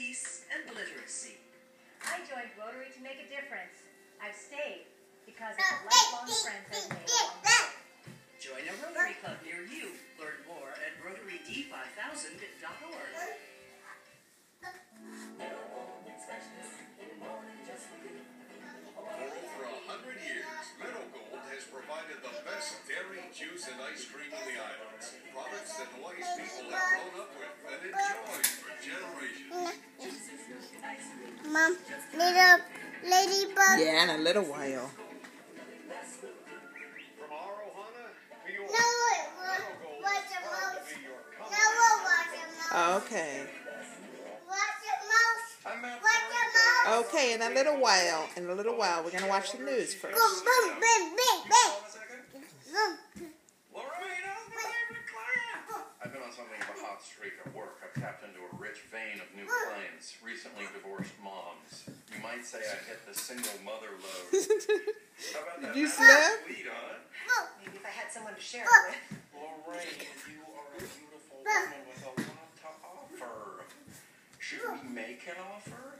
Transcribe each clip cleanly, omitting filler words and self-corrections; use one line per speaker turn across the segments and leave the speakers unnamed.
peace, and literacy.
I joined Rotary to make a difference. I've stayed because of the lifelong friends I've made along the way.
Join a Rotary Club near you. Learn more at RotaryD5000.org.
For over 100 years, Meadow Gold has provided the best dairy, juice, and ice cream in the islands. Products that Hawaii's people have grown up with and enjoyed for generations.
Mom, little ladybug.
Yeah, in a little while.
From our Ohana to your
No,
Meadow Gold
watch
is
your
proud
mouse.
to be your
No,
company.
watch your mouse.
Okay.
Watch your mouse.
I'm Matt
Watch your
Flores.
mouse.
Okay, in a little while. We're going to watch the news first.
Boom, boom, bing, bing, bing. Boom.
Lorena, my favorite client. I've been on something of a hot streak at work. I've tapped into a rich vein of new clients, recently divorced moms. You might say I hit the single mother load. How about that?
Did you
That's
slap?
sweet, huh?
Maybe if I had someone to share it with.
Lorraine, you are a beautiful woman with a lot to offer. Should we make an offer?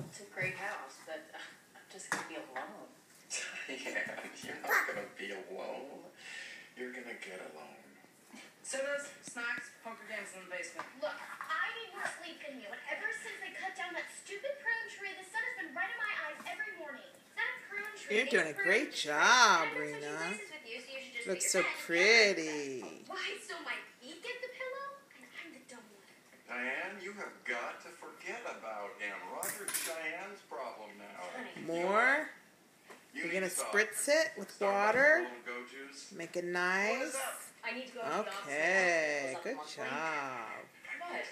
It's a great house, but I'm just going to be alone.
Yeah, you're not going to be alone. You're going to get alone.
Sodas, snacks, poker games in the basement.
Look, I need more sleep than you, and ever since they cut down that stupid prune tree, the sun has been right in my eyes every morning. It's not a prune tree.
You're doing a
it's
great
prune.
job,
And I'm in
Rena.
such places with you, so you should just
Looks
do
so
your best.
pretty.
Why, so my feet get the pillow? And I'm the dumb one.
Diane, you have got to forget about him. Roger's Cheyenne's problem now.
More.
You
You're going
need
to
stop.
spritz it with
Start
water.
with a little go-tos.
Make it nice.
I need to go to the office.
Okay,
now.
good
What's up,
job.
What?